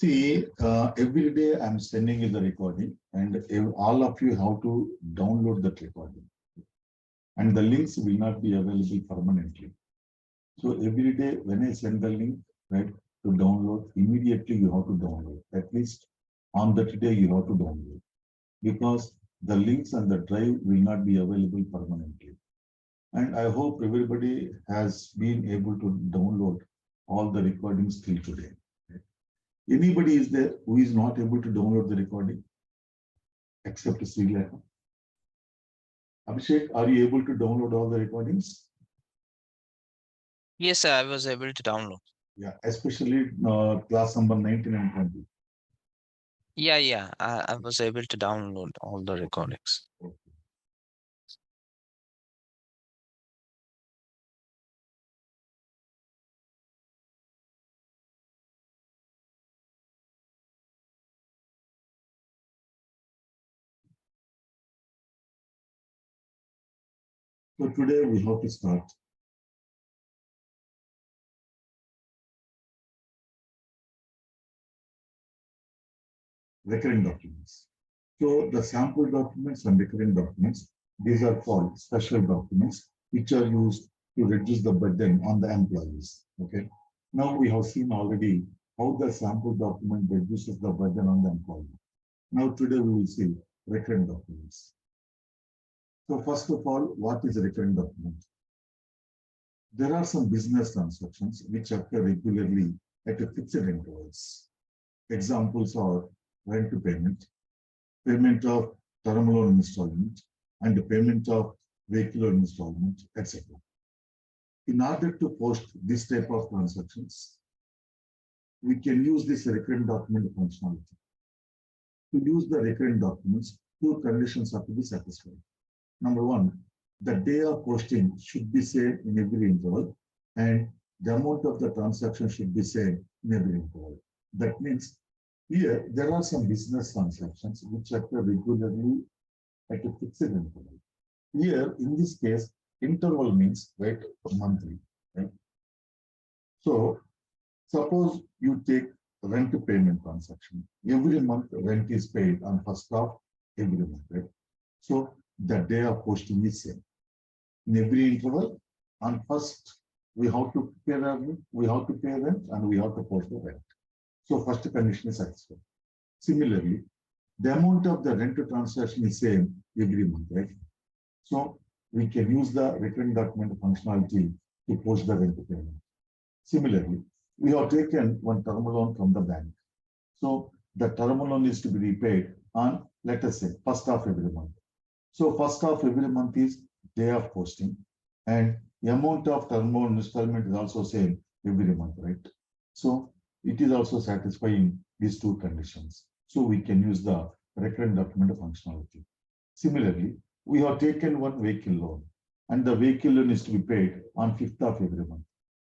See, every day I'm sending you the recording, and all of you have to download that recording. And the links will not be available permanently. So every day when I send the link, right, to download, immediately you have to download. At least on that day you have to download. Because the links and the drive will not be available permanently. And I hope everybody has been able to download all the recordings till today. Anybody is there who is not able to download the recording except Srilekha? Abhishek, are you able to download all the recordings? Yes, sir, I was able to download. Yeah, especially class number 19 and 20. Yeah, I was able to download all the recordings. Okay. So today we have to start recurring documents. So the sample documents and recurring documents, these are called special documents, which are used to reduce the burden on the employees. Okay. Now we have seen already how the sample document reduces the burden on the employee. Now today we will see recurring documents. So first of all, what is a recurring document? There are some business transactions which occur regularly at a fixed intervals. Examples are rent to payment, payment of term loan installment, and the payment of vehicle loan installment, etc. In order to post this type of transactions, we can use this recurrent document functionality. To use the recurrent documents, two conditions have to be satisfied. Number one, the day of posting should be same in every interval, and the amount of the transaction should be same in every interval. That means here there are some business transactions which occur regularly at a fixed interval. Here, in this case, interval means right monthly. Right? So suppose you take rent to payment transaction. Every month rent is paid on first of every month, right? So the day of posting is same. In every interval, on first we have to pay revenue, we have to pay rent, and we have to post the rent. So first condition is satisfied. Similarly, the amount of the rent to transaction is same every month, right? So we can use the recurring document functionality to post the rent to payment. Similarly, we have taken one term loan from the bank. So the term loan is to be repaid on, let us say, first of every month. So first of every month is day of posting, and the amount of term loan installment is also same every month, right? So it is also satisfying these two conditions. So we can use the recurrent document functionality. Similarly, we have taken one vehicle loan, and the vehicle loan is to be paid on 5th of every month.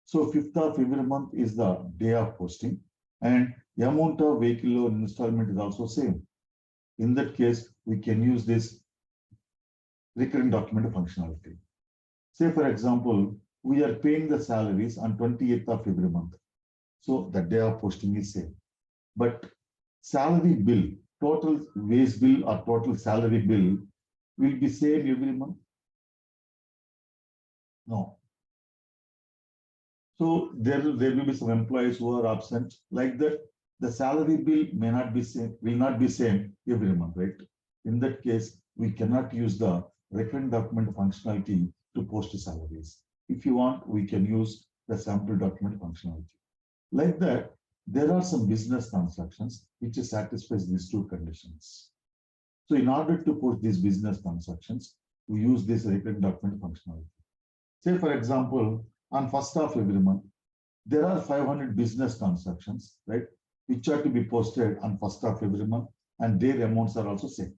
So 5th of every month is the day of posting, and the amount of vehicle loan installment is also same. In that case, we can use this recurrent document functionality. Say, for example, we are paying the salaries on 28th of every month. So the day of posting is same. But salary bill, total wage bill or total salary bill will be same every month? No. So there will be some employees who are absent. Like that, the salary bill may not be same, will not be same every month, right? In that case, we cannot use the recurrent document functionality to post salaries. If you want, we can use the sample document functionality. Like that, there are some business transactions which satisfies these two conditions. So in order to post these business transactions, we use this recurrent document functionality. Say, for example, on first of every month, there are 500 business transactions, right, which are to be posted on first of every month, and their amounts are also same.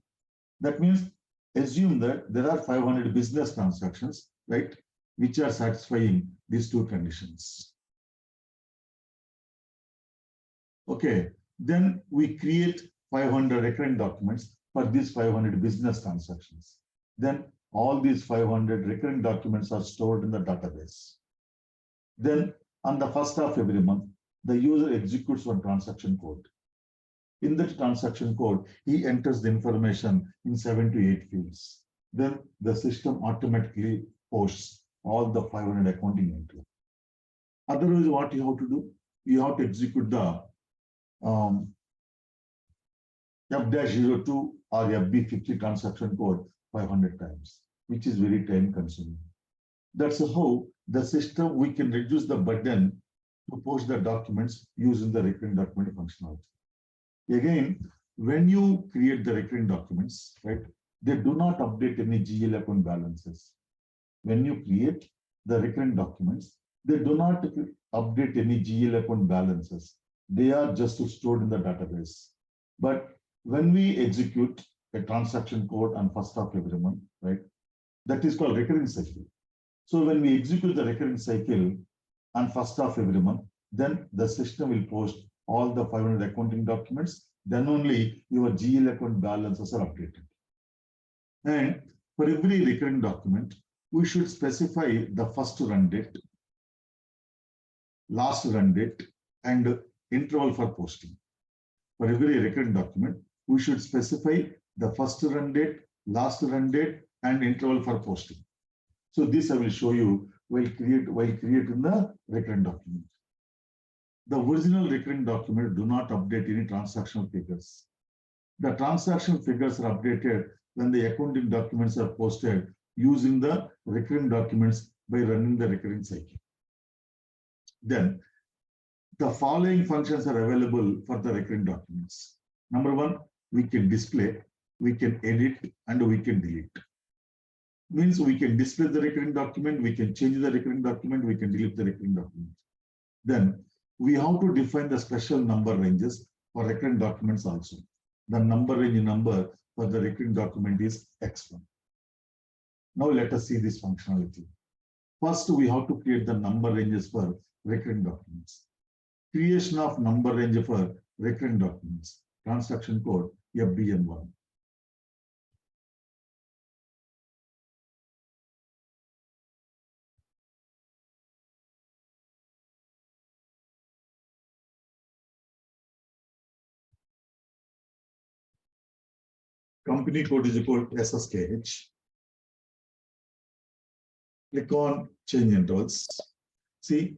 That means assume that there are 500 business transactions, right, which are satisfying these two conditions. Okay, then we create 500 recurrent documents for these 500 business transactions. Then all these 500 recurrent documents are stored in the database. Then on the first of every month, the user executes one transaction code. In the transaction code, he enters the information in 7 to 8 fields. Then the system automatically posts all the 500 accounting entry. Otherwise, what you have to do? You have to execute the F-02 or FB50 transaction code 500 times, which is very time consuming. That's how the system, we can reduce the burden to post the documents using the recurring document functionality. Again, when you create the recurring documents, right, they do not update any GL account balances. When you create the recurring documents, they do not update any GL account balances. They are just stored in the database. But when we execute a transaction code on 1st of every month, right, that is called recurring cycle. So when we execute the recurring cycle on 1st of every month, then the system will post all the 500 accounting documents. Then only your GL account balances are updated. And for every recurring document, we should specify the first run date, last run date, and interval for posting. For every recurring document, we should specify the first run date, last run date, and interval for posting. So this I will show you while creating the recurring document. The original recurring document do not update any transactional figures. The transaction figures are updated when the accounting documents are posted using the recurring documents by running the recurring cycle. Then the following functions are available for the recurring documents. Number one, we can display, we can edit, and we can delete. Means we can display the recurring document, we can change the recurring document, we can delete the recurring document. Then we have to define the special number ranges for recurring documents also. The number range number for the recurring document is X1. Now let us see this functionality. First, we have to create the number ranges for recurring documents. Creation of number range for recurring documents. Transaction code FBN1. Company code is equal to SSKH. Click on change intervals. See,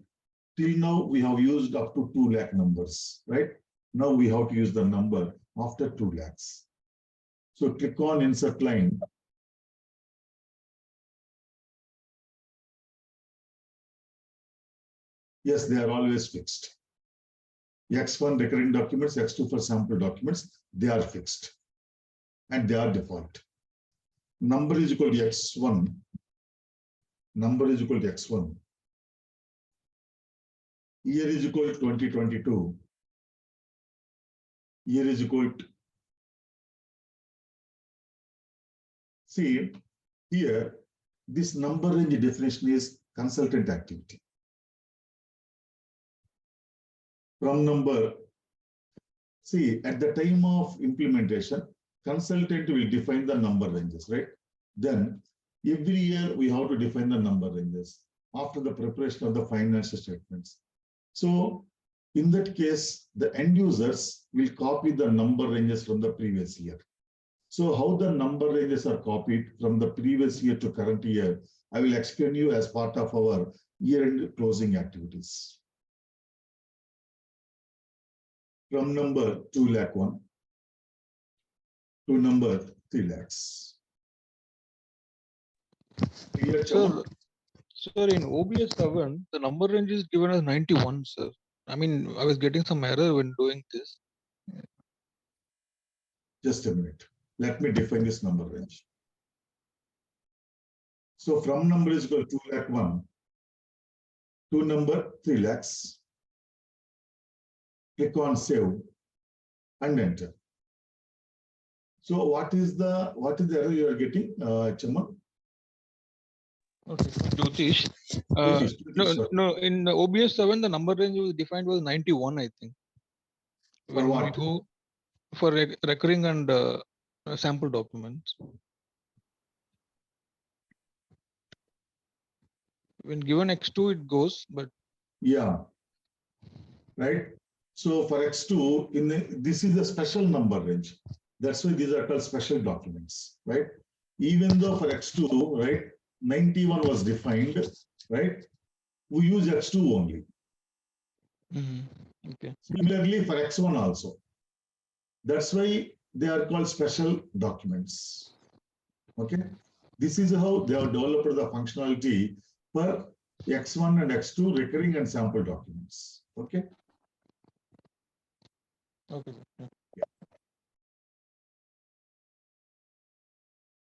till now we have used up to 2 lakh numbers, right? Now we have to use the number after 2 lakhs. So click on insert line. Yes, they are always fixed. X1 recurring documents, X2 for sample documents, they are fixed. And they are default. Number is equal to X1. Number is equal to X1. Year is equal to 2022. Year is equal to. See, here, this number range definition is consultant activity. From number, see, at the time of implementation, consultant will define the number ranges, right? Then every year we have to define the number ranges after the preparation of the financial statements. So in that case, the end users will copy the number ranges from the previous year. So how the number ranges are copied from the previous year to current year, I will explain you as part of our year-end closing activities. From number 2 lakh 1 to number 3 lakhs. Sir, in OBS 7, the number range is given as 91, sir. I mean, I was getting some error when doing this. Just a minute. Let me define this number range. So from number is equal to 2 lakh 1 to number 3 lakhs. Click on save and enter. So what is the error you are getting, Chaman? Okay, Jyotish. No, in the OBS 7, the number range was defined was 91, I think. For what? We go for recurring and sample documents. When given X2, it goes, but. Yeah. Right? So for X2, this is a special number range. That's why these are called special documents, right? Even though for X2, right, 91 was defined, right? We use X2 only. Okay. Similarly for X1 also. That's why they are called special documents. Okay. This is how they have developed the functionality for X1 and X2 recurring and sample documents. Okay. Okay. Yeah.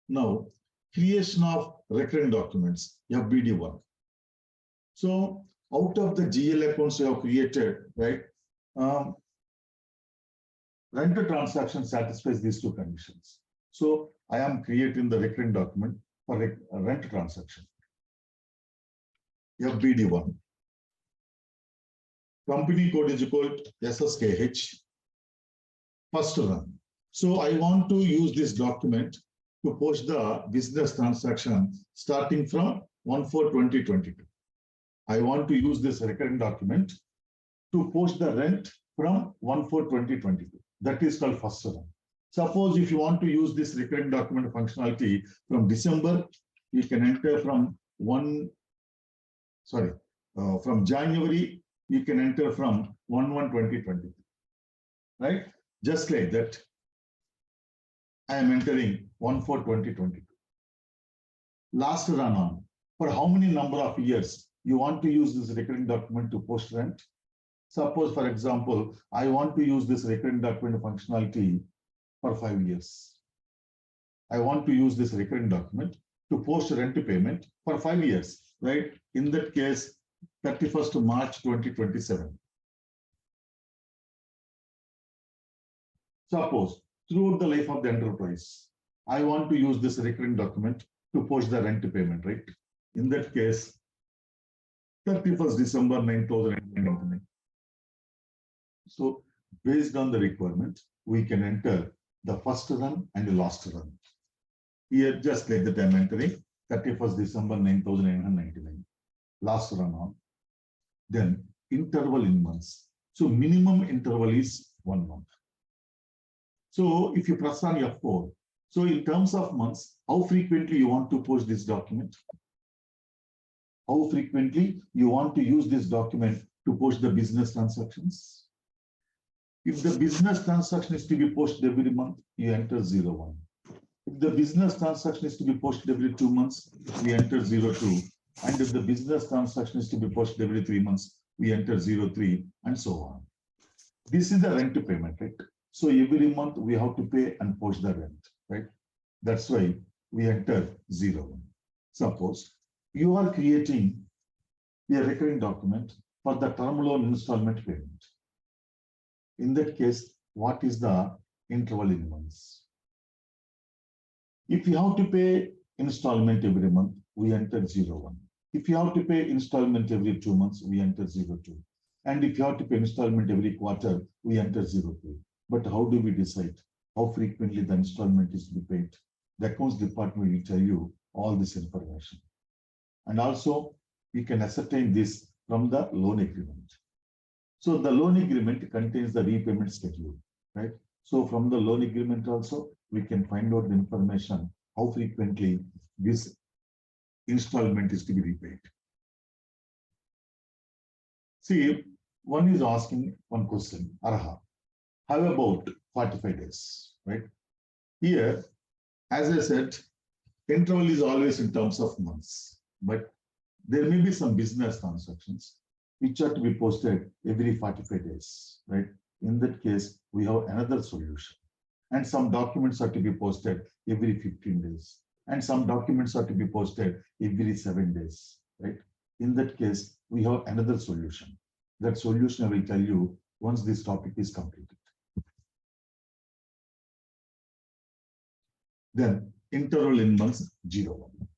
Now, creation of recurring documents, FBD1. So out of the GL accounts you have created, right? Rent transaction satisfies these two conditions. So I am creating the recurring document for a rent transaction. FBD1. Company code is equal to SSKH. First run. So I want to use this document to post the business transaction starting from 1/4/2022. I want to use this recurring document to post the rent from 1/4/2022. That is called first run. Suppose if you want to use this recurring document functionality from December, you can enter from from January, you can enter from 1/1/2022. Right? Just like that, I am entering 1/4/2022. Last run on. For how many number of years you want to use this recurring document to post rent? Suppose, for example, I want to use this recurring document functionality for 5 years. I want to use this recurring document to post rent payment for 5 years, right? In that case, 31st March 2027. Suppose throughout the life of the enterprise, I want to use this recurring document to post the rent payment, right? In that case, 31st December 2099. So based on the requirement, we can enter the first run and the last run. Here, just like that, I'm entering 31st December 9999. Last run on. Then interval in months. So minimum interval is 1 month. So if you press on F4, so in terms of months, how frequently you want to post this document? How frequently you want to use this document to post the business transactions? If the business transaction is to be posted every month, you enter 01. If the business transaction is to be posted every 2 months, we enter 02. And if the business transaction is to be posted every 3 months, we enter 03 and so on. This is the rent payment, right? So every month we have to pay and post the rent, right? That's why we enter 01. Suppose you are creating a recurring document for the term loan installment payment. In that case, what is the interval in months? If you have to pay installment every month, we enter 01. If you have to pay installment every 2 months, we enter 02. And if you have to pay installment every quarter, we enter 03. But how do we decide how frequently the installment is to be paid? The accounts department will tell you all this information. And also, we can ascertain this from the loan agreement. So the loan agreement contains the repayment schedule, right? So from the loan agreement also, we can find out the information how frequently this installment is to be repaid. See, one is asking one question, Arha, how about 45 days, right? Here, as I said, interval is always in terms of months, but there may be some business transactions which are to be posted every 45 days, right? In that case, we have another solution. And some documents are to be posted every 15 days. And some documents are to be posted every 7 days, right? In that case, we have another solution. That solution I will tell you once this topic is completed. Then interval in months 01.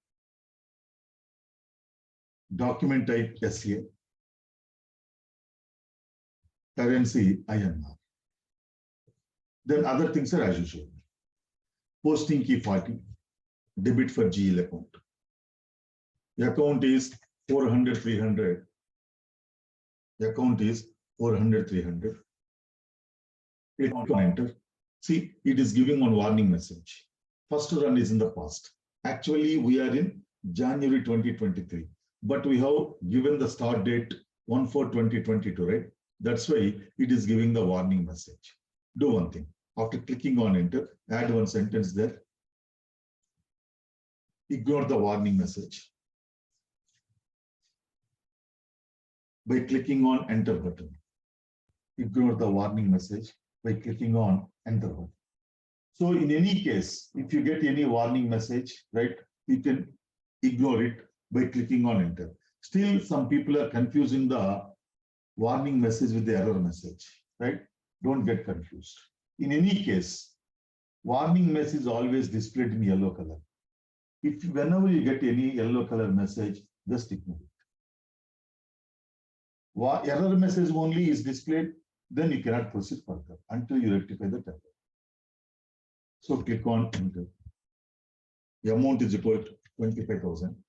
Document type SA. Currency INR. Then other things are as usual. Posting key 40. Debit for GL account. The account is 400, 300. The account is 400, 300. Click on enter. See, it is giving one warning message. First run is in the past. Actually, we are in January 2023, but we have given the start date 1/4/2022, right? That's why it is giving the warning message. Do one thing. After clicking on enter, add one sentence there. Ignore the warning message by clicking on enter button. Ignore the warning message by clicking on enter button. So in any case, if you get any warning message, right, you can ignore it by clicking on enter. Still, some people are confusing the warning message with the error message, right? Don't get confused. In any case, warning message is always displayed in yellow color. If whenever you get any yellow color message, just ignore it. Error message only is displayed, then you cannot proceed further until you rectify the error. So click on enter. The amount is equal to 25,000.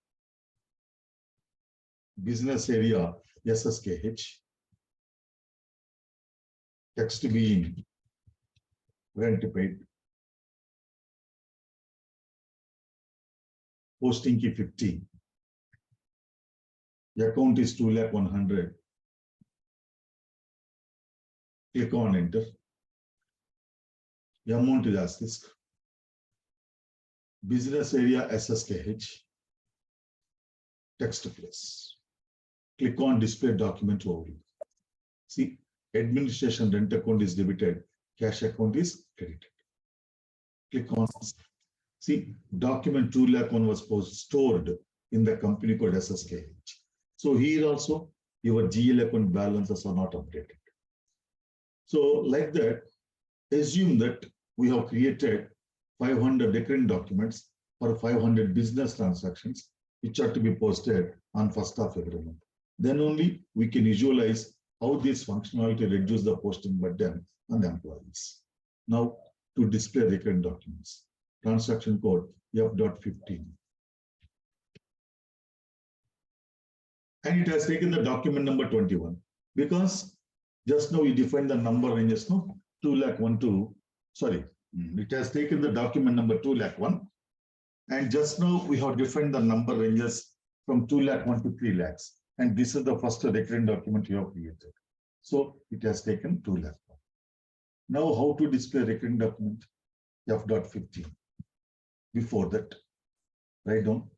Business area SSKH. Text being rent paid. Posting key 50. The account is 2,100,000. Click on enter. The amount is as this. Business area SSKH. Text place. Click on display document overview. See, administration rent account is debited, cash account is credited. Click on, see, document 2,01,000 was stored in the company code SSKH. So here also, your GL account balances are not updated. So like that, assume that we have created 500 recurring documents for 500 business transactions, which are to be posted on 1st of every month. Then only we can visualize how this functionality reduces the posting burden on the employees. Now, to display recurring documents, transaction code F.15. And it has taken the document number 21 because just now we defined the number ranges, no? 2,01,000 to, sorry, it has taken the document number 2,01,000. And just now we have defined the number ranges from 2,01,000 to 3 lakhs. And this is the first recurring document you have created. So it has taken 2,01,000. Now how to display recurring document? F.15. Before that, write down.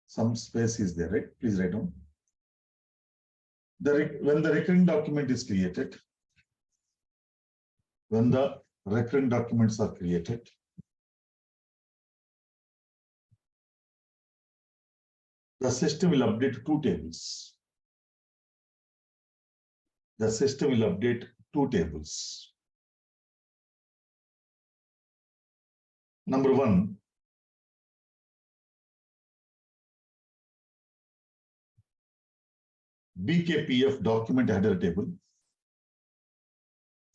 Some space is there, right? Please write down. When the recurring document is created, when the recurring documents are created, the system will update 2 tables. The system will update 2 tables. Number 1, BKPF document header table.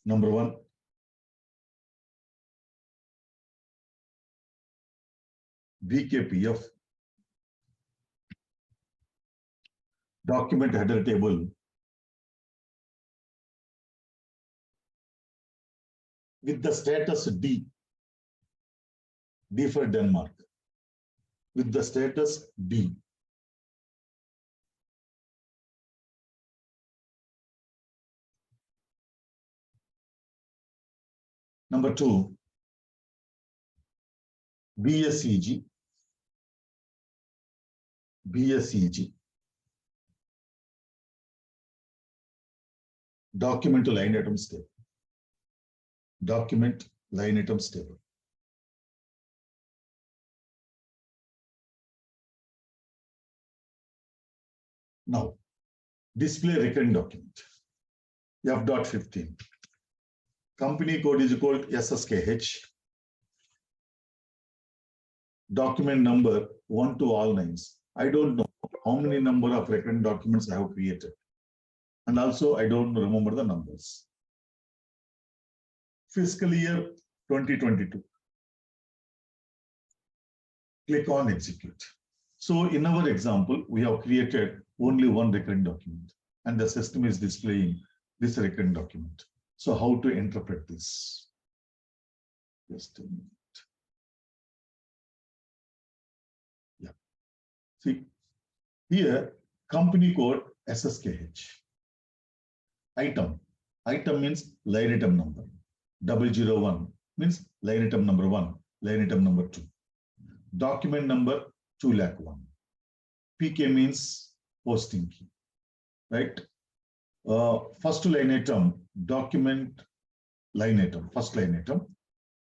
Number 1. BKPF document header table with the status D. D for Denmark. With the status D. Number 2, BSEG. BSEG. Document line items table. Document line items table. Now, display recurring document. F.15. Company code is equal to SSKH. Document number 1 to all 9s. I don't know how many number of recurring documents I have created. And also, I don't remember the numbers. Fiscal year 2022. Click on execute. So in our example, we have created only one recurring document and the system is displaying this recurring document. So how to interpret this? Just a minute. Yeah. See, here company code SSKH. Item. Item means line item number. 001 means line item number 1, line item number 2. Document number 2,01,000. PK means posting key, right? First line item, document line item, first line item,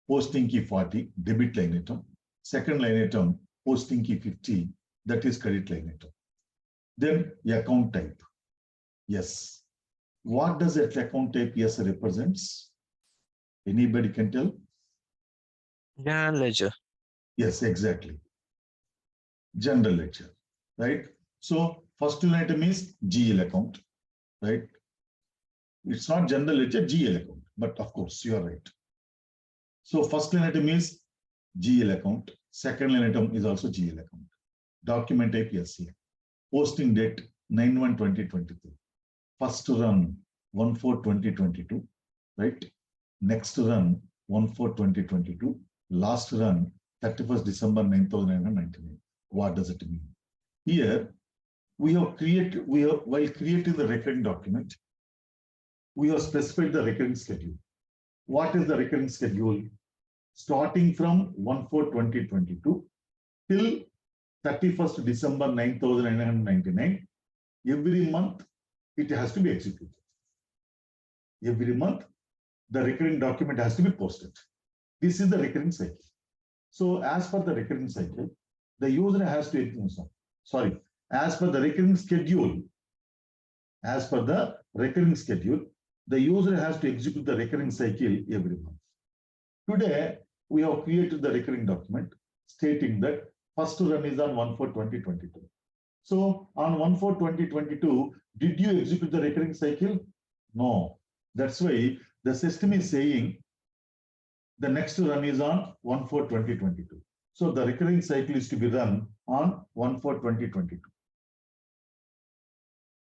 posting key 40, debit line item. Second line item, posting key 50, that is credit line item. Then account type. Yes. What does that account type yes represents? Anybody can tell? General ledger. Yes, exactly. General ledger, right? So first line item is GL account, right? It's not general ledger, GL account, but of course you are right. So first line item is GL account. Second line item is also GL account. Document type yes here. Posting date 9/1/2023. First run 1/4/2022, right? Next run 1/4/2022. Last run 31st December 9,999. What does it mean? Here while creating the recurring document, we have specified the recurring schedule. What is the recurring schedule? Starting from 1/4/2022 till 31st December 9,999, every month it has to be executed. Every month, the recurring document has to be posted. This is the recurring cycle. So as per the recurring cycle, the user has to, as per the recurring schedule, the user has to execute the recurring cycle every month. Today, we have created the recurring document stating that first run is on 1/4/2022. So on 1/4/2022, did you execute the recurring cycle? No. That's why the system is saying the next run is on 1/4/2022. So the recurring cycle is to be run on 1/4/2022.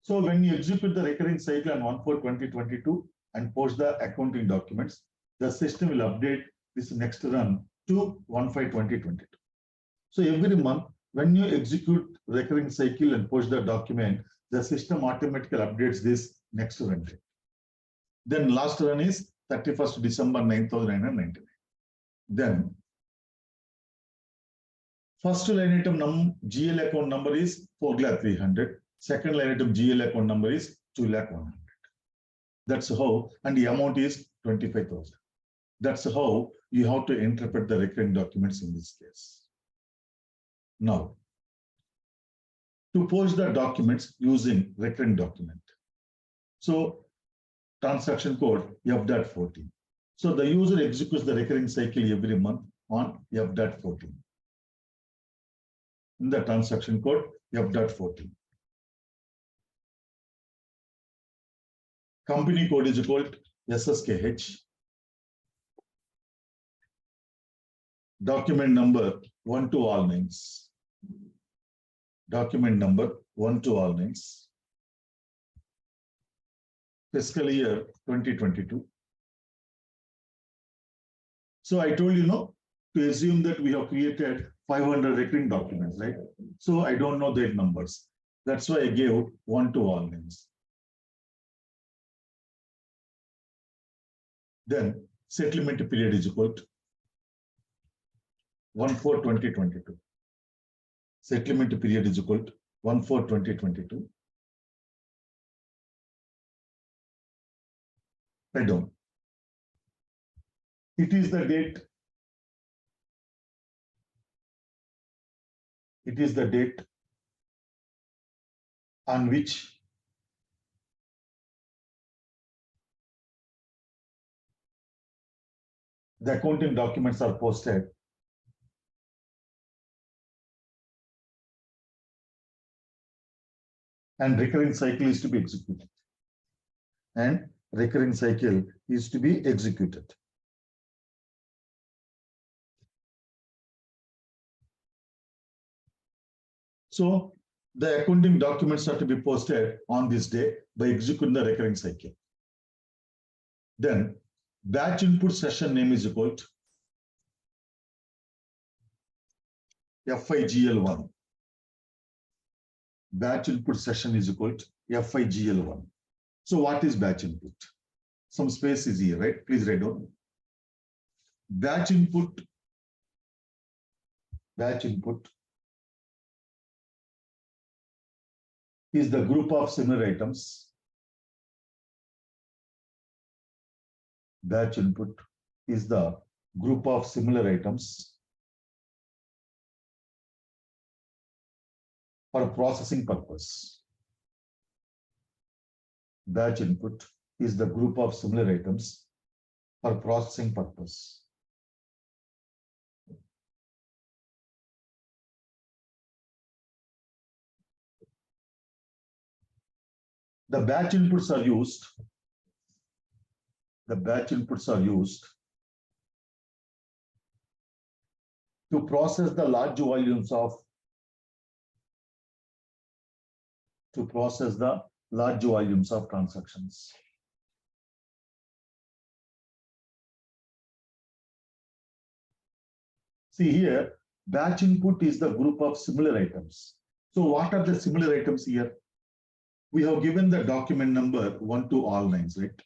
So when you execute the recurring cycle on 1/4/2022 and post the accounting documents, the system will update this next run to 1/5/2022. So every month, when you execute recurring cycle and post the document, the system automatically updates this next run date. Then last run is 31st December 9,999. Then first line item GL account number is 4,300,000. Second line item GL account number is 2,100,000. That's how, and the amount is 25,000. That's how you have to interpret the recurring documents in this case. Now, to post the documents using recurring document. So transaction code F.14. So the user executes the recurring cycle every month on F.14. In the transaction code F.14. Company code is called SSKH. Document number 1 to all names. Document number 1 to all names. Fiscal year 2022. So I told you, to assume that we have created 500 recurring documents, right? So I don't know their numbers. That's why I gave 1 to all names. Then settlement period is equal to 1/4/2022. Settlement period is equal to 1/4/2022. Write down. It is the date. It is the date on which the accounting documents are posted and recurring cycle is to be executed. And recurring cycle is to be executed. So the accounting documents are to be posted on this day by executing the recurring cycle. Then batch input session name is equal to FIGL1. Batch input session is equal to FIGL1. So what is batch input? Some space is here, right? Please write down. Batch input is the group of similar items. Batch input is the group of similar items for processing purpose. Batch input is the group of similar items for processing purpose. The batch inputs are used. The batch inputs are used to process the large volumes of transactions. See here, batch input is the group of similar items. So what are the similar items here? We have given the document number 1 to all lines, right?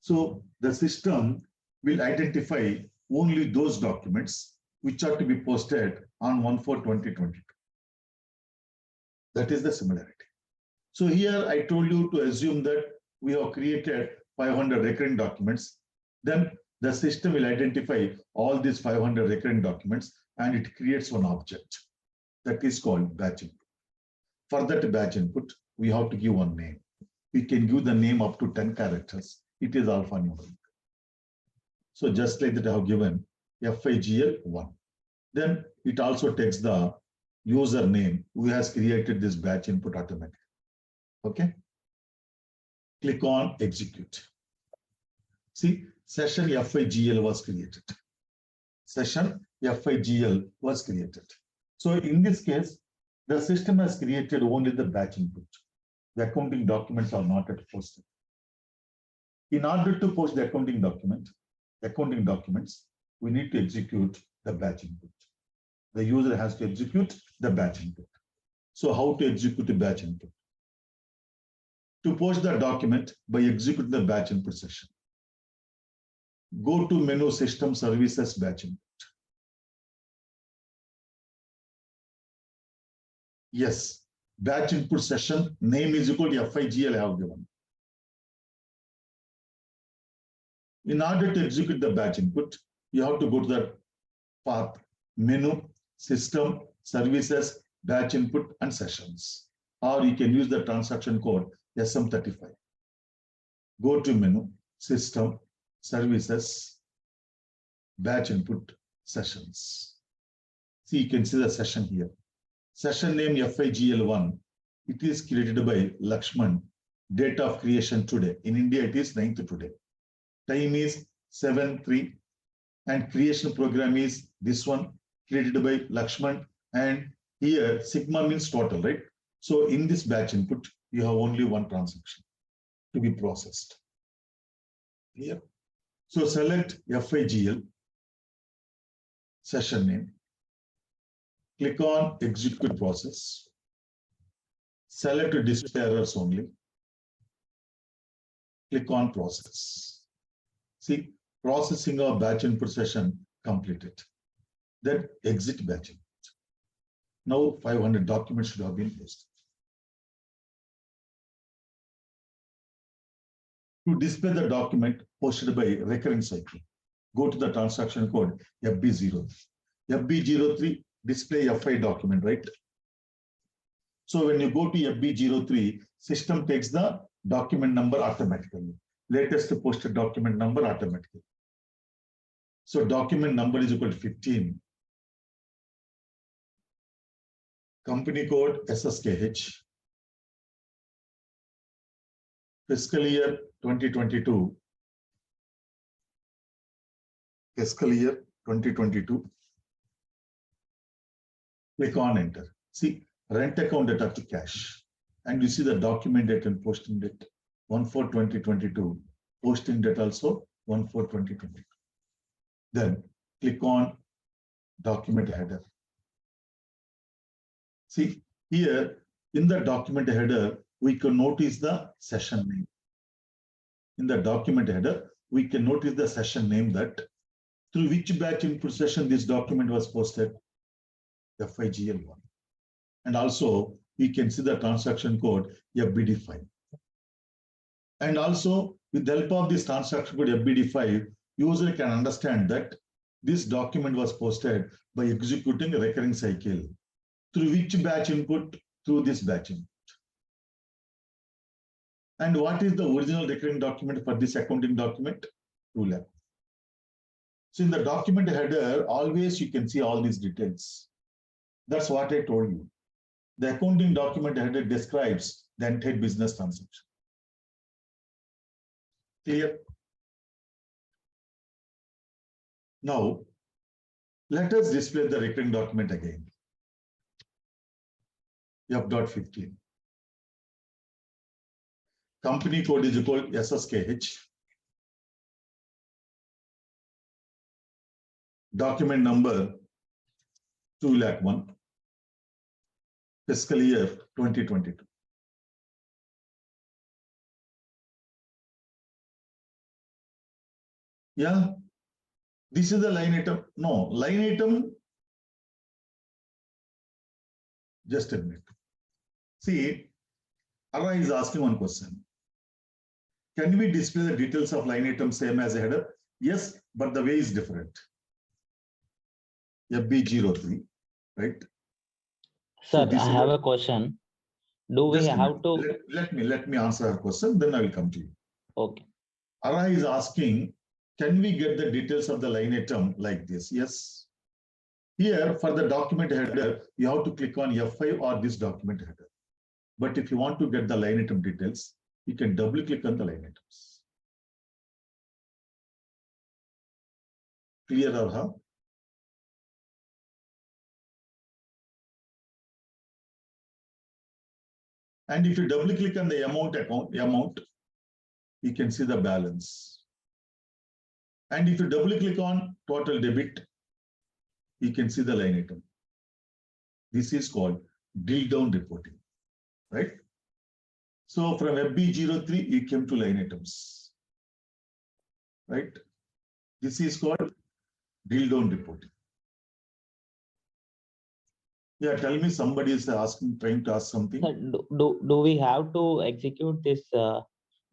So the system will identify only those documents which are to be posted on 1/4/2022. That is the similarity. So here I told you to assume that we have created 500 recurring documents. Then the system will identify all these 500 recurring documents and it creates one object that is called batch input. For that batch input, we have to give one name. We can give the name up to 10 characters. It is alphanumeric. So just like that I have given FIGL1. Then it also takes the user name who has created this batch input automatically. Okay. Click on execute. See, session FIGL was created. Session FIGL was created. So in this case, the system has created only the batch input. The accounting documents are not yet posted. In order to post the accounting documents, we need to execute the batch input. The user has to execute the batch input. So how to execute the batch input? To post the document by executing the batch input session. Go to menu System Services Batch Input. Yes, batch input session name is equal to FIGL I have given. In order to execute the batch input, you have to go to the path menu, system, services, batch input, and sessions. Or you can use the transaction code SM35. Go to menu, system, services, batch input, sessions. See, you can see the session here. Session name FIGL1. It is created by Lakshman. Date of creation today. In India, it is 9th today. Time is 7/3. And creation program is this one, created by Lakshman. And here, sigma means total, right? So in this batch input, you have only one transaction to be processed. Here. So select FIGL, session name. Click on execute process. Select display errors only. Click on process. See, processing of batch input session completed. Then exit batch input. Now 500 documents should have been posted. To display the document posted by recurring cycle, go to the transaction code FB03. FB03 display FI document, right? So when you go to FB03, system takes the document number automatically. Latest posted document number automatically. So document number is equal to 15. Company code SSKH. Fiscal year 2022. Fiscal year 2022. Click on enter. See, rent account data to cash. And you see the document date and posting date 1/4/2022. Posting date also 1/4/2022. Then click on document header. See here in the document header, we can notice the session name. In the document header, we can notice the session name, that through which batch input session this document was posted, FIGL1. And also we can see the transaction code FBD5. And also with the help of this transaction code FBD5, user can understand that this document was posted by executing a recurring cycle. Through which batch input? Through this batch input. And what is the original recurring document for this accounting document? 2 lakh. So in the document header, always you can see all these details. That's what I told you. The accounting document header describes the entire business transaction. Clear? Now, let us display the recurring document again. F.15. Company code is equal to SSKH. Document number 2,01,000. Fiscal year 2022. Yeah, this is the line item. No, line item. Just a minute. See, Ara is asking one question. Can we display the details of line item same as a header? Yes, but the way is different. FB03, right? Sir, So I have a question. Do we have to? Let me answer her question, then I will come to you. Okay. Ara is asking, can we get the details of the line item like this? Yes. Here, for the document header, you have to click on F5 or this document header. But if you want to get the line item details, you can double click on the line items. Clear, Arha? And if you double click on the amount, you can see the balance. And if you double click on total debit, you can see the line item. This is called drill down reporting, right? So from FB03, you came to line items, right? This is called drill down reporting. Yeah, tell me, somebody is asking, trying to ask something. Sir, do we have to execute this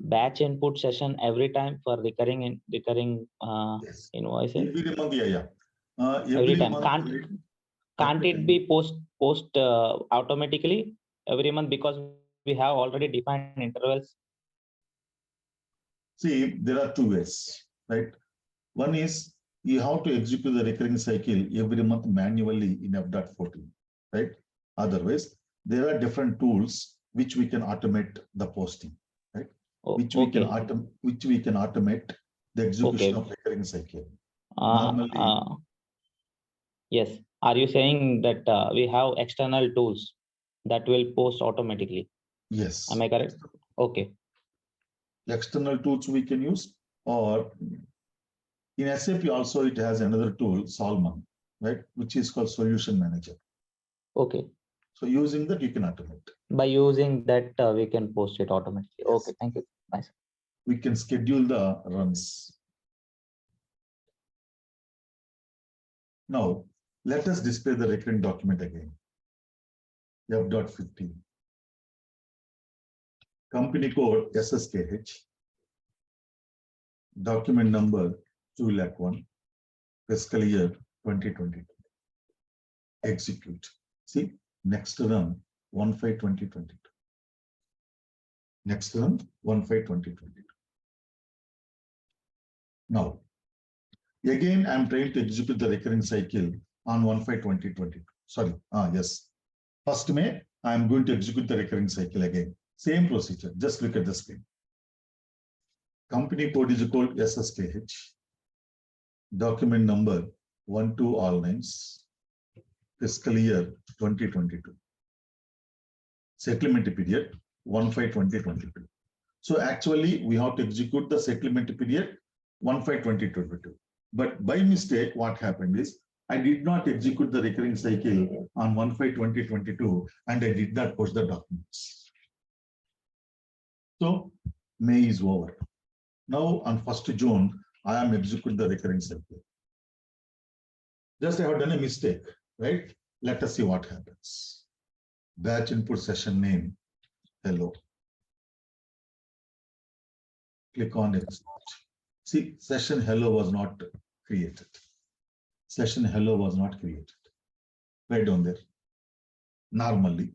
batch input session every time for recurring Yes. invoices? Every month, yeah. Every time. Month, Can't it be post automatically every month, because we have already defined intervals? See, there are two ways, right? One is you have to execute the recurring cycle every month manually in F.14, right? Otherwise, there are different tools which we can automate the posting, right? Oh, which we can automate the execution of recurring cycle. Normally, yes. Are you saying that we have external tools that will post automatically? yes. Am I correct? Okay. External tools we can use, or in SAP also it has another tool, Solman, right? Which is called Solution Manager. Okay. So using that, you can automate. By using that, we can post it automatically. Yes. Okay, thank you. Nice. We can schedule the runs. Now, let us display the recurring document again. F.15. Company code SSKH. Document number 2,01,000. Fiscal year 2022. Execute. See, next run 1/5/2022. Next run 1/5/2022. Now, again, I'm trying to execute the recurring cycle on 1/5/2022. Sorry, yes. 1st May, I'm going to execute the recurring cycle again. Same procedure, just look at the screen. Company code is equal to SSKH. Document number 12all9s. Fiscal year 2022. Settlement period 1/5/2022. So actually, we have to execute the settlement period 1/5/2022. But by mistake, what happened is I did not execute the recurring cycle on 1/5/2022, and I did not post the documents. So May is over. Now on 1st June, I am executing the recurring cycle. Just I have done a mistake, right? Let us see what happens. Batch input session name, hello. Click on it. See, session hello was not created. Session hello was not created. Right down there. Normally,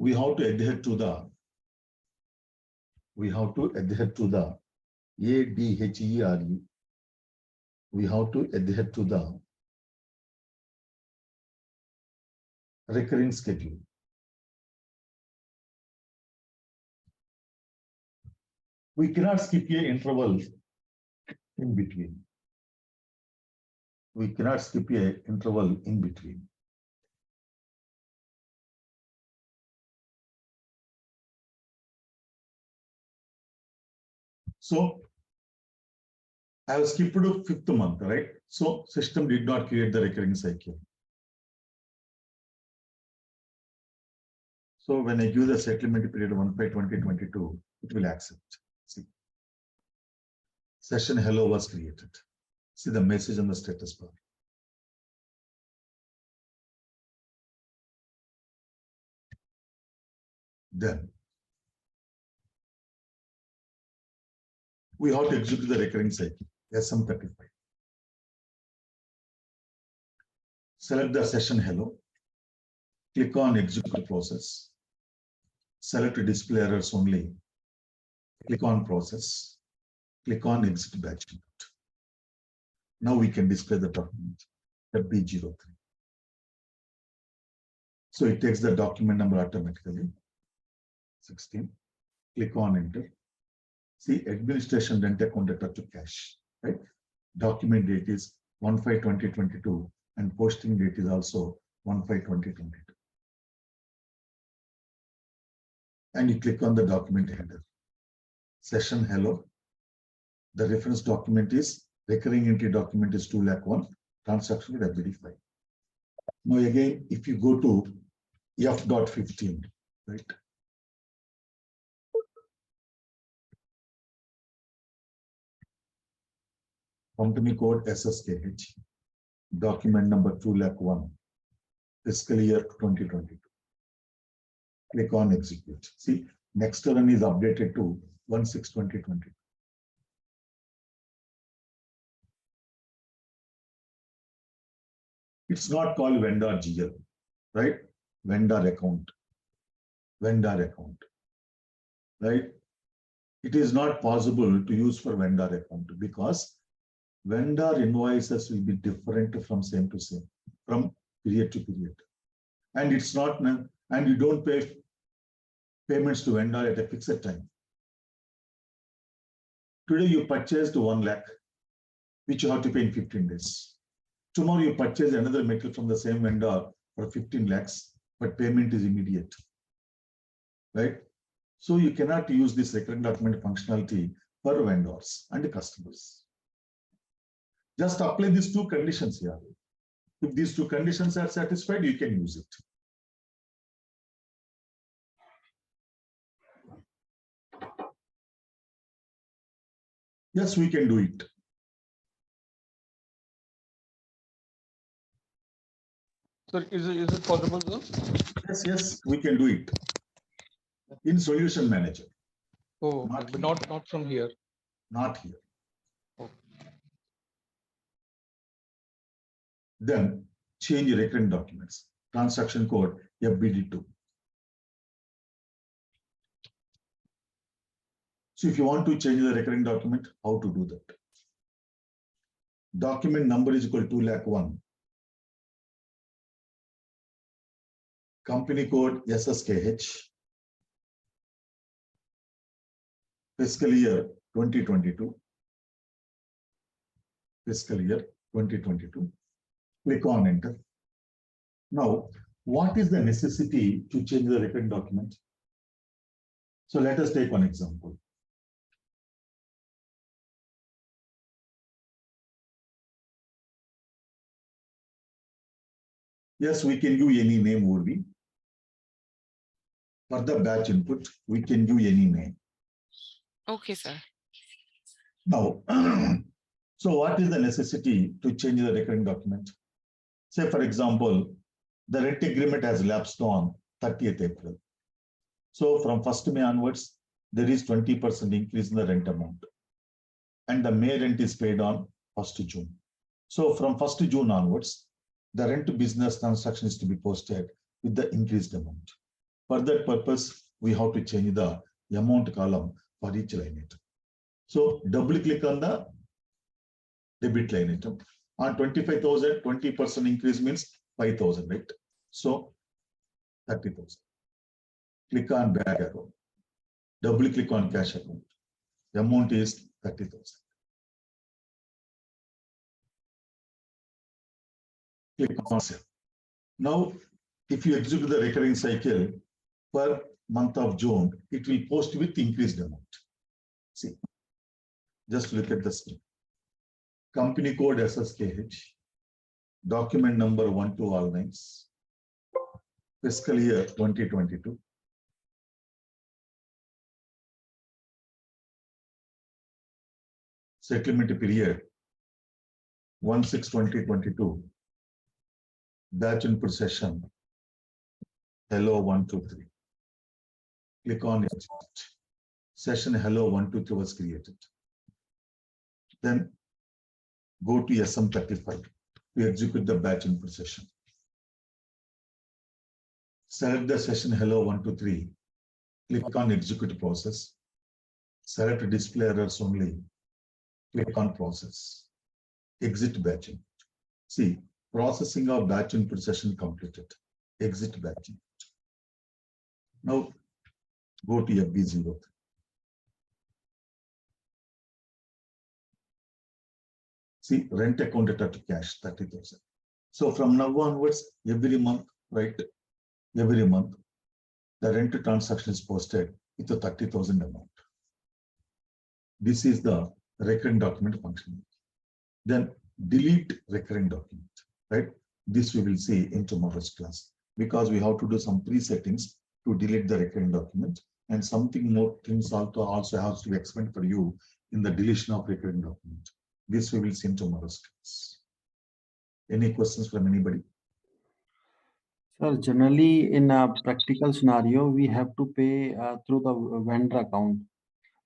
we have to adhere to the ADHERE. We have to adhere to the recurring schedule. We cannot skip an interval in between. We cannot skip an interval in between. So I have skipped to 5th month, right? So system did not create the recurring cycle. So when I give the settlement period 1/5/2022, it will accept. See, session hello was created. See the message on the status bar. Then we have to execute the recurring cycle, SM35. Select the session hello. Click on execute process. Select display errors only. Click on process. Click on exit batch input. Now we can display the document FB03. So it takes the document number automatically. 16. Click on enter. See, administration rent account data to cash, right? Document date is 1/5/2022 and posting date is also 1/5/2022. And you click on the document header. Session hello. The reference document is recurring entry document is 2,01,000, transaction with FBD5. Now again, if you go to F.15, right? Company code SSKH, document number 2,01,000, fiscal year 2022. Click on execute. See, next run is updated to 1/6/2020. It's not called vendor GL, right? Vendor account, right? It is not possible to use for vendor account because vendor invoices will be different from same to same, from period to period. And it's not, and you don't pay payments to vendor at a fixed time. Today you purchased 1 lakh, which you have to pay in 15 days. Tomorrow you purchase another material from the same vendor for 15 lakhs, but payment is immediate, right? So you cannot use this recurring document functionality for vendors and customers. Just apply these 2 conditions here. If these 2 conditions are satisfied, you can use it. Yes, we can do it. Sir, is it possible, sir? Yes, we can do it. In Solution Manager. Oh, Not but not from here. Not here. Oh. Then change recurring documents. Transaction code FBD2. So if you want to change the recurring document, how to do that? Document number is equal to 2,01,000. Company code SSKH. Fiscal year 2022. Fiscal year 2022. Click on enter. Now, what is the necessity to change the recurring document? So let us take one example. Yes, we can give any name, would we? For the batch input, we can give any name. Okay, sir. Now, so what is the necessity to change the recurring document? Say, for example, the rent agreement has lapsed on 30th April. So from 1st May onwards, there is 20% increase in the rent amount. And the May rent is paid on 1st June. So from 1st June onwards, the rent to business transaction is to be posted with the increased amount. For that purpose, we have to change the amount column for each line item. So double click on the debit line item. On 25,000, 20% increase means 5,000, right? So 30,000. Click on bank account. Double click on cash account. The amount is 30,000. Click on save. Now, if you execute the recurring cycle for month of June, it will post with increased amount. See, just look at the screen. Company code SSKH, document number 1219, fiscal year 2022. Settlement period 1/6/2022. Batch input session. Hello 123. Click on it. Session hello 123 was created. Then go to SM35 to execute the batch input session. Select the session hello 123. Click on execute process. Select display errors only. Click on process. Exit batch input. See, processing of batch input session completed. Exit batch input. Now go to FB03. See, rent accounted to cash 30,000. So from now onwards, every month, right? Every month, the rent transaction is posted with a 30,000 amount. This is the recurring document function. Then delete recurring document, right? This we will see in tomorrow's class, because we have to do some pre-settings to delete the recurring document, and something more things also has to be explained for you in the deletion of recurring document. This we will see in tomorrow's class. Any questions from anybody? Sir, generally in a practical scenario, we have to pay through the vendor account.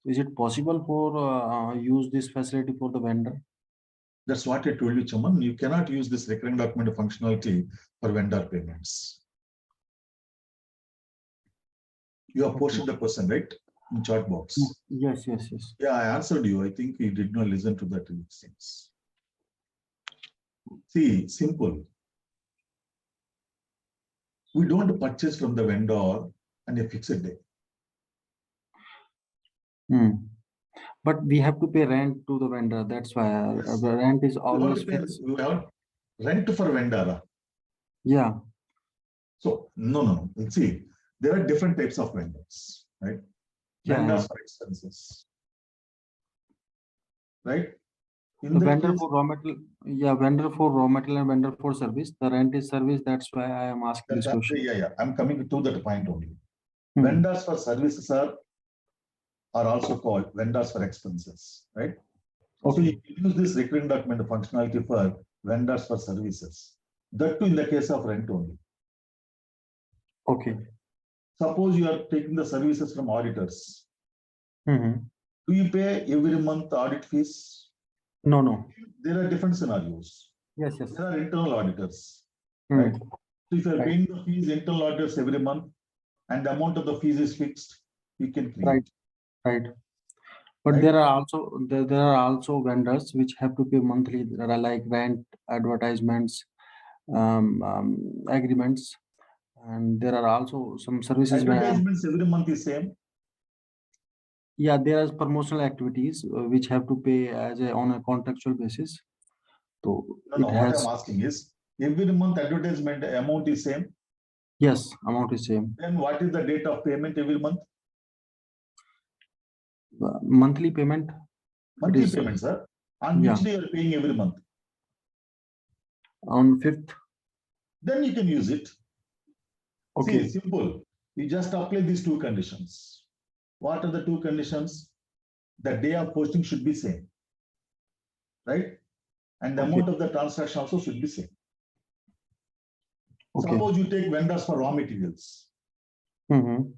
Is it possible for use this facility for the vendor? That's what I told you, Chaman. You cannot use this recurring document functionality for vendor payments. You have posted the question, right? In chat box. Yes. Yeah, I answered you. I think you did not listen to that. See, simple. We don't purchase from the vendor on a fixed day. But we have to pay rent to the vendor. That's why the rent is always fixed. We have rent for vendor. Yeah. So no. See, there are different types of vendors, right? Vendors for expenses, right? In the vendor case, for raw material, vendor for raw material and vendor for service. The rent is service. That's why I am asking this question. Yeah. I'm coming to that point only. Vendors for services are also called vendors for expenses, right? Okay. So you can use this recurring document functionality for vendors for services. That too in the case of rent only. Okay. Suppose you are taking the services from auditors. Do you pay every month audit fees? No. There are different scenarios. Yes. There are internal auditors. Right? So if you are paying the fees, internal auditors every month, and the amount of the fees is fixed, you can create. Right. But there are also vendors which have to pay monthly. There are like rent, advertisements, agreements, and there are also some services. Advertisements every month is same. Yeah, there are promotional activities which have to pay on a contractual basis. So what I'm asking is, every month advertisement amount is same. Yes, amount is same. Then what is the date of payment every month? Monthly payment, Monthly is- payment, sir, on yeah. which day you are paying every month. on 5th. Then you can use it. Okay. See, simple. You just apply these two conditions. What are the two conditions? The day of posting should be same, right? And the Okay. amount of the transaction also should be same. Okay. Suppose you take vendors for raw materials. Mhm.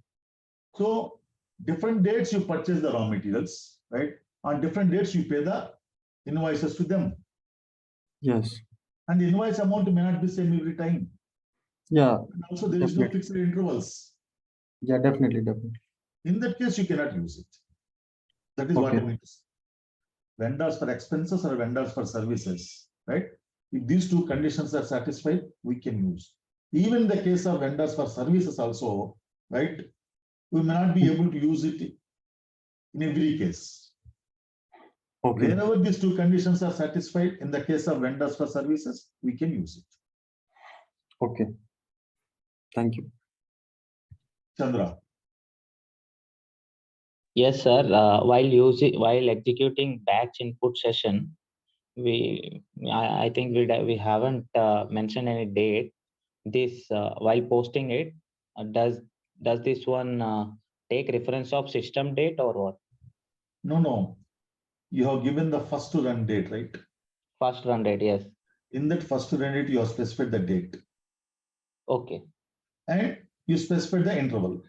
So different dates you purchase the raw materials, right? On different dates you pay the invoices to them. Yes. And the invoice amount may not be same every time. Yeah. And also there is no Definitely. fixed intervals. Yeah, definitely. In that case, you cannot use it. That is what I Okay. mean to say. Vendors for expenses or vendors for services, right? If these two conditions are satisfied, we can use. Even in the case of vendors for services also, right? We may not be able to use it in every case. Okay. Wherever these two conditions are satisfied, in the case of vendors for services, we can use it. Okay. Thank you. Chandra, Yes, sir. While executing batch input session, I think we haven't mentioned any date. This while posting it, does this one take reference of system date or what? no. You have given the first run date, right? First run date, yes. In that first run date, you have specified the date Okay. and you specified the interval.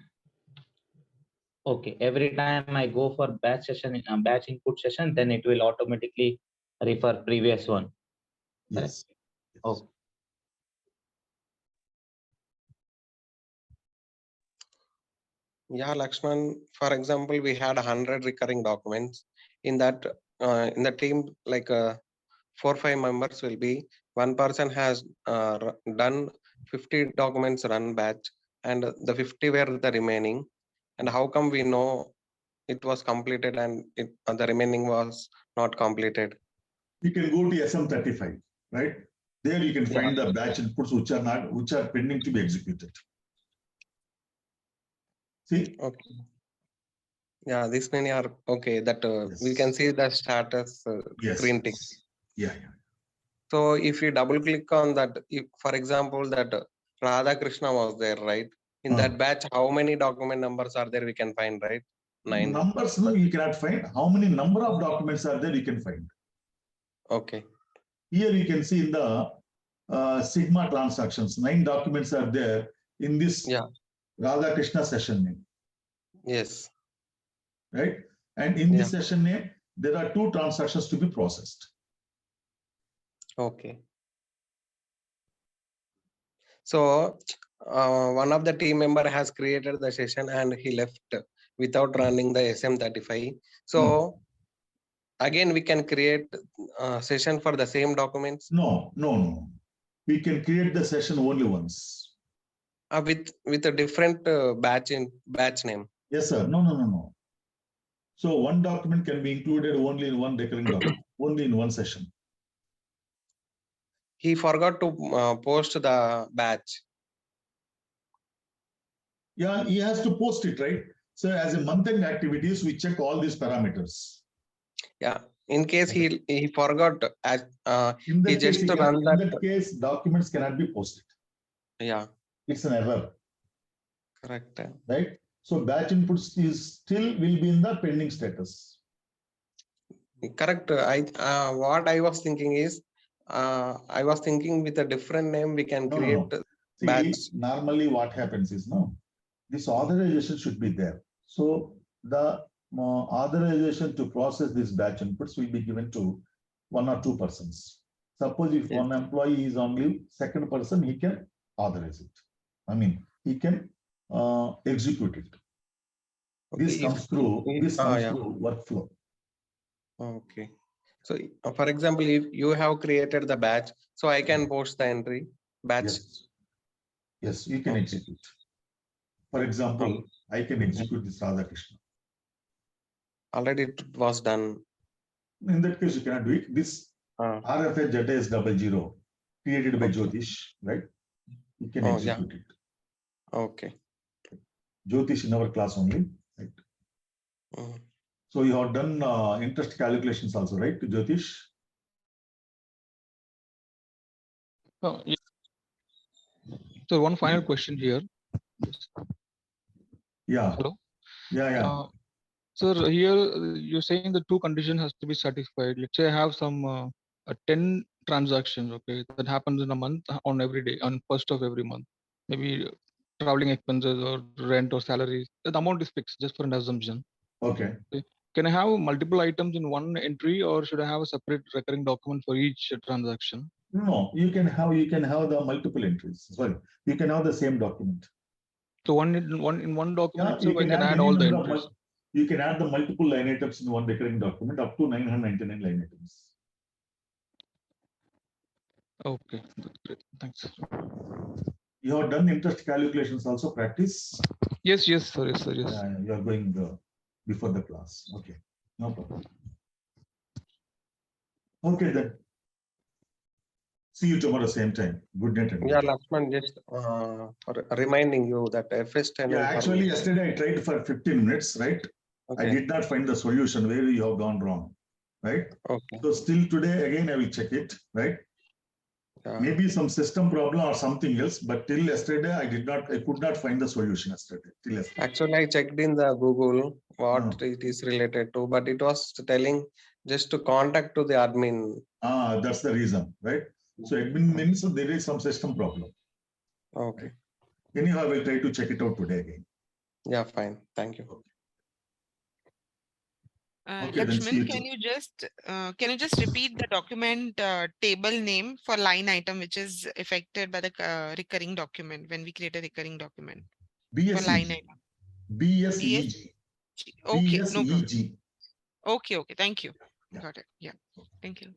Okay. Every time I go for batch session, batch input session, then it will automatically refer previous one. Yes. Oh. Yeah, Lakshman, for example, we had 100 recurring documents. In that, in the team, like 4 or 5 members will be, one person has done 50 documents run batch, and the 50 were the remaining. And how come we know it was completed and the remaining was not completed? You can go to SM35, right? There you can find the batch inputs which are pending to be executed. See? Okay. Yeah, these many are okay. That we can Yes. see the status Yes. green tick. Yeah. So if you double click on that, if, for example, that Radha Krishna was there, right? In that batch, how many document numbers are there? We can find, right? 9. Numbers, no, you cannot find. How many number of documents are there? You can find. Okay. Here you can see in the Sigma transactions, 9 documents are there in this Radha Krishna session name. Yes. Right? And in this session name, there are 2 transactions to be processed. Okay. So one of the team member has created the session and he left without running the SM35. So again, we can create a session for the same documents. No. We can create the session only once. With a different batch name. Yes, sir. No. So one document can be included only in one recurring document, only in one session. He forgot to post the batch. Yeah, he has to post it, right? So as a month-end activities, we check all these parameters. Yeah. In case he forgot, in he just run that. In that case, documents cannot be posted. Yeah. It's an error. Correct. Right? So batch inputs is still will be in the pending status. Correct. What I was thinking is, I was thinking with a different name we can create batch. See, normally what happens is this authorization should be there. So the authorization to process these batch inputs will be given to 1 or 2 persons. Suppose if one employee is on leave, second person, he can authorize it. I mean, he can execute it. This comes through workflow. Okay. So for example, if you have created the batch, so I can post the entry batch. Yes, you can execute. For example, I can execute this Radha Krishna. Already it was done. In that case, you cannot do it. This RFA ZS 00 created by Jyotish, right? You can execute it. Okay. Jyotish in our class only, right? So you have done interest calculations also, right, Jyotish? Yeah. So one final question here. Yeah. Hello. Yeah. Sir, here you're saying the two conditions has to be satisfied. Let's say I have some 10 transactions, okay, that happens in a month on every day, on first of every month. Maybe traveling expenses or rent or salaries. The amount is fixed just for an assumption. Okay. Can I have multiple items in one entry, or should I have a separate recurring document for each transaction? No, you can have the multiple entries. Sorry, you can have the same document. So one document Yeah, itself, I can add any all the number of entries. you can add the multiple line items in one recurring document up to 999 line items. Okay, that's great. Thanks. You have done interest calculations also, practice? Yes, sir. Yes. Yeah, you are going before the class. Okay, no problem. Okay then. See you tomorrow same time. Good night. Yeah, Lakshman, just reminding you that FS10. Yeah, actually yesterday I tried for 15 minutes, right? Okay. I did not find the solution where you have gone wrong, right? Okay. So still today again I will check it, right? Yeah. Maybe some system problem or something else, but till yesterday I could not find the solution yesterday. Till yesterday. Actually, I checked in the Google what it is related to, but it was telling just to contact to the admin. That's the reason, right? So admin means there is some system problem. Okay. Anyhow, I will try to check it out today again. Yeah, fine. Thank you. Okay, then see Lakshman, you can you just repeat the document table name for line item which is affected by the recurring document when we create a recurring document? For line BSEG. item. BSEG. Okay, no problem. BSEG. Okay, thank you. Yeah. Got it. Yeah, thank you.